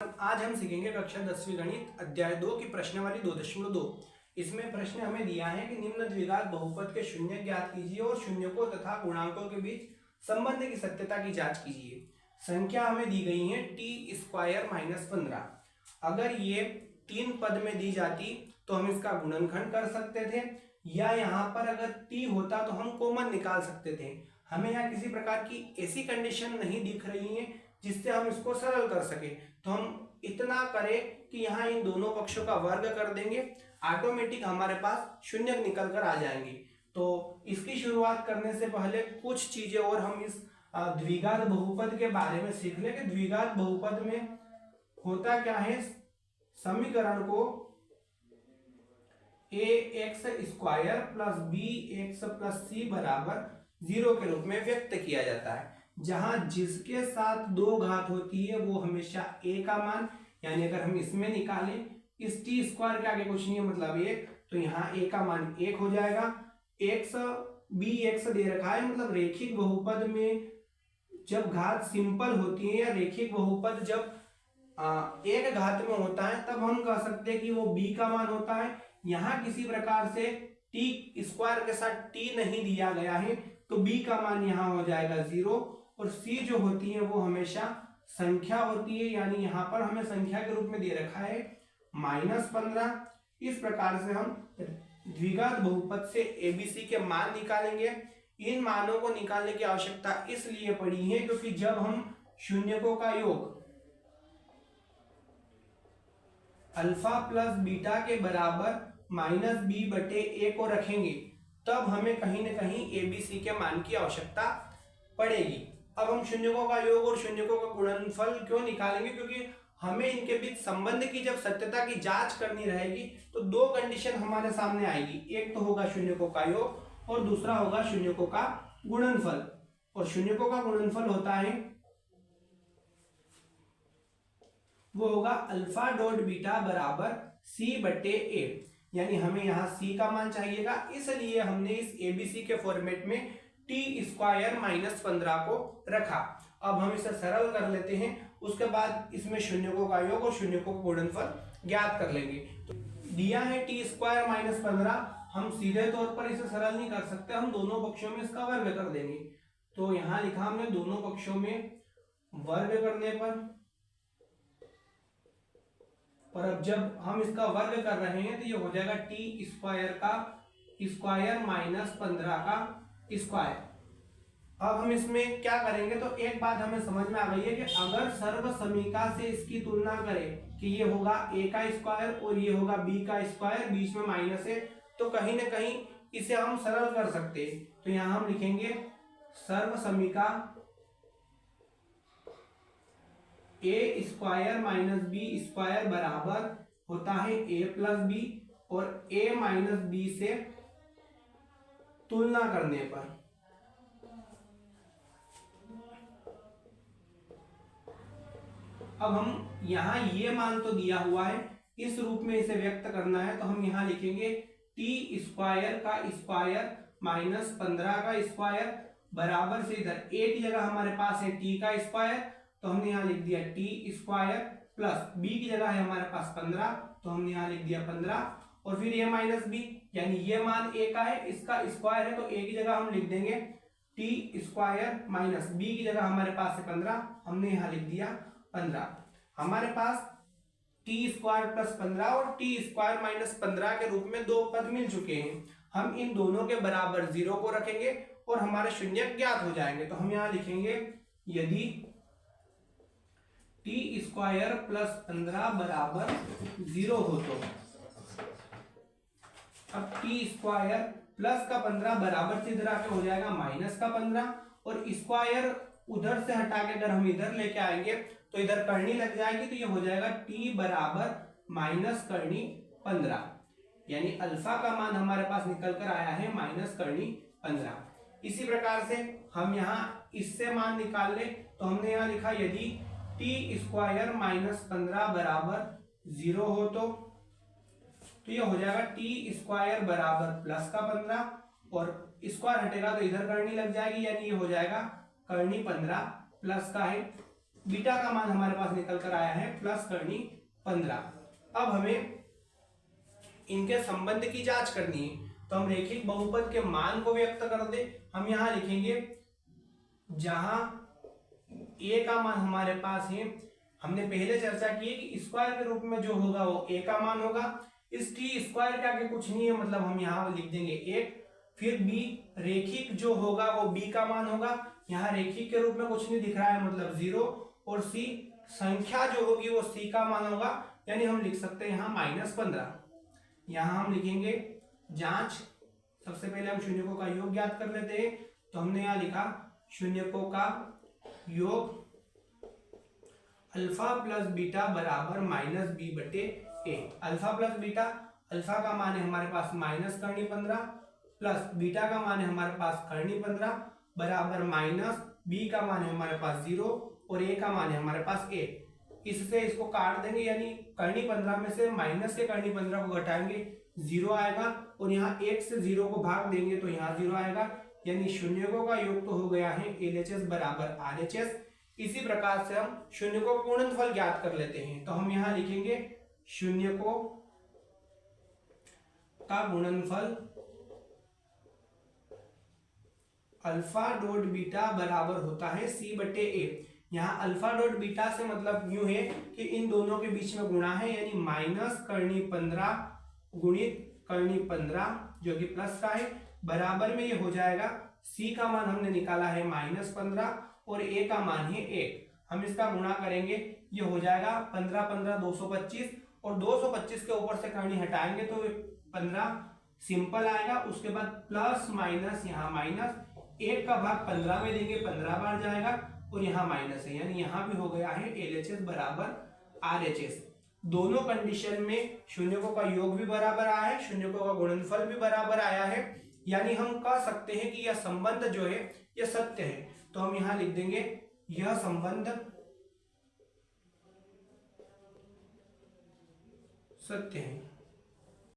आज हम सीखेंगे कक्षा 10वीं गणित अध्याय 2 की प्रश्नावली 2.2। इसमें प्रश्न हमें दिया है कि निम्न द्विघात बहुपद के शून्य ज्ञात कीजिए और शून्यकों तथा गुणांकों के बीच संबंध की सत्यता की जांच कीजिए। संख्या हमें दी गई है t² - 15। अगर ये 3 पद में दी जाती तो हम इसका गुणनखंड कर सकते थे, या यहाँ पर अगर t होता तो हम कॉमन निकाल सकते थे। हमें यहाँ किसी प्रकार की ऐसी कंडीशन नहीं दिख रही है जिससे हम इसको सरल कर सके, तो हम इतना करें कि यहाँ इन दोनों पक्षों का वर्ग कर देंगे, ऑटोमेटिक हमारे पास शून्य निकल कर आ जाएंगे। तो इसकी शुरुआत करने से पहले कुछ चीजें और हम इस द्विघात बहुपद के बारे में सीख लें कि द्विघात बहुपद में होता क्या है। समीकरण को ax² + bx + c = 0 के रूप में व्यक्त किया जाता है, जहां जिसके साथ दो घात होती है वो हमेशा a का मान, यानी अगर हम इसमें निकालें इस t² के आगे कुछ नहीं है मतलब 1, तो यहाँ a का मान 1 हो जाएगा। x bx दे रखा है, मतलब रेखिक बहुपद में जब घात सिंपल होती है या रेखिक बहुपद जब एक घात में होता है तब हम कह सकते हैं कि वो b का मान होता है। यहाँ किसी प्रकार से t² के साथ t नहीं दिया गया है तो b का मान यहाँ हो जाएगा 0, और c जो होती है वो हमेशा संख्या होती है, यानी यहाँ पर हमें संख्या के रूप में दे रखा है -15। इस प्रकार से हम द्विघात बहुपद से abc के मान निकालेंगे। इन मानों को निकालने की आवश्यकता इसलिए पड़ी है क्योंकि जब हम शून्यकों का योग अल्फा प्लस बीटा के बराबर -b/a को रखेंगे तब हमें कहीं न कहीं abc के मान की आवश्यकता पड़ेगी। अब हम शून्यकों का योग और शून्यकों का गुणनफल क्यों निकालेंगे, क्योंकि हमें इनके बीच संबंध की जब सत्यता की जांच करनी रहेगी तो दो कंडीशन हमारे सामने आएगी, एक तो होगा शून्यकों का योग और दूसरा होगा शून्यकों का गुणनफल। और शून्यकों का गुणनफल होता है वो होगा α.β = c/a, यानी हमें यहाँ c का मान चाहिएगा, इसलिए हमने इस abc के फॉर्मेट में t² - 15 को रखा। अब हम इसे सरल कर लेते हैं, उसके बाद इसमें शून्यकों का योग और शून्यकों का गुणनफल ज्ञात कर लेंगे। तो दिया है t² - 15, हम सीधे तौर पर इसे सरल नहीं कर सकते, हम दोनों पक्षों में इसका वर्ग कर देंगे। तो यहाँ लिखा हमने दोनों पक्षों में वर्ग करने पर, और अब जब हम इसका वर्ग कर रहे हैं तो ये हो जाएगा t² का स्क्वायर - 15 का स्क्वायर। अब हम इसमें क्या करेंगे, तो एक बात हमें समझ में आ गई है कि अगर सर्व समीका से इसकी तुलना करें कि ये होगा a का स्क्वायर और ये होगा b का स्क्वायर, बीच में माइनस है, तो कहीं ना कहीं इसे हम सरल कर सकते हैं। तो यहां हम लिखेंगे सर्व समीका a² - b² बराबर होता है a + b, और a - b से तुलना करने पर अब हम यहाँ ये मान तो दिया हुआ है, इस रूप में इसे व्यक्त करना है, तो हम यहाँ लिखेंगे t² का स्क्वायर - 15 का स्क्वायर बराबर से इधर a की जगह हमारे पास है t का स्क्वायर, तो हमने यहाँ लिख दिया t² प्लस b की जगह है हमारे पास 15, तो हमने यहाँ लिख दिया 15, और फिर a - b, यानी ये मान a का है, इसका स्क्वायर है, तो a की जगह हम लिख देंगे t² - b की जगह हमारे पास है 15, हमने यहाँ लिख दिया 15। हमारे पास t² + 15 और t² - 15 के रूप में दो पद मिल चुके हैं। हम इन दोनों के बराबर 0 को रखेंगे और हमारे शून्य ज्ञात हो जाएंगे। तो हम यहाँ लिखेंगे यदि t² + 15 बराबर 0 हो तो, अब t² प्लस का 15 बराबर से इधर आके हो जाएगा -15, और स्क्वायर उधर से हटा के अगर हम इधर लेके आएंगे तो इधर करनी लग जाएगी, तो ये हो जाएगा t बराबर -15, यानी अल्फा का मान हमारे पास निकल कर आया है -15। इसी प्रकार से हम यहाँ इससे मान निकाल ले, तो हमने यहाँ लिखा यदि t² - 15 बराबर 0 हो तो ये हो जाएगा t² बराबर प्लस का 15, और स्क्वायर हटेगा तो इधर करनी लग जाएगी, यानी ये हो जाएगा करनी 15 प्लस का है बीटा का मान हमारे पास निकल कर आया है प्लस करनी 15। अब हमें इनके संबंध की जांच करनी है, तो हम रेखिक बहुपद के मान को व्यक्त कर दे। हम यहां लिखेंगे जहां ए का मान हमारे पास है, हमने पहले चर्चा की है कि स्क्वायर के रूप में जो होगा वो ए का मान होगा। इस टी स्क्वायर के आगे कुछ नहीं है, मतलब हम यहाँ लिख देंगे 1। फिर बी रेखिक जो होगा वो बी का मान होगा, यहाँ रेखिक के रूप में कुछ नहीं दिख रहा है मतलब 0। और सी संख्या जो होगी वो सी का मान होगा, यानी हम लिख सकते हैं यहाँ -15। यहाँ हम लिखेंगे जांच, सबसे पहले हम शून्यकों का योग ज्ञात कर लेते हैं। तो हमने यहाँ लिखा शून्यकों का योग अल्फा प्लस बीटा बराबर -b/a। Alpha plus beta, alpha का मान है हमारे पास माइनस करनी 15 प्लस बीटा का मान है हमारे पास करनी 15 बराबर माइनस बी का मान है हमारे पास 0 और ए का मान है हमारे पास 1। इससे इसको काट देंगे, यानी करनी 15 में से माइनस से करनी 15 को घटाएंगे 0 आएगा, और यहाँ 1 से 0 को भाग देंगे तो यहाँ 0 आएगा, यानी शून्यकों का योग तो हो गया है LHS बराबर RHS। इसी प्रकार से हम शून्यकों का गुणनफल ज्ञात कर लेते हैं। तो हम यहाँ लिखेंगे शून्यकों का गुणनफल अल्फा डॉट बीटा बराबर होता है C/A। यहाँ अल्फा डॉट बीटा से मतलब यूं है कि इन दोनों के बीच में गुणा है, यानी माइनस करनी 15 गुणित करनी 15 जो कि प्लस का है, बराबर में ये हो जाएगा C का मान हमने निकाला है -15 और A का मान है 1। हम इसका गुणा करेंगे, ये हो जाएगा 15 15 225, और 225 के ऊपर से करनी हटाएंगे तो 15 सिंपल आएगा। उसके बाद प्लस माइनस, यहाँ माइनस 1 का भाग 15 में देंगे 15 बार जाएगा, और यहाँ माइनस है, यानी यहाँ भी हो गया है LHS बराबर RHS। दोनों कंडीशन में शून्यकों का योग भी बराबर आया है, शून्यकों का गुणनफल भी बराबर आया है, यानी हम कह सकते हैं कि यह संबंध जो है यह सत्य है। तो हम यहां लिख देंगे यह संबंध सत्य है।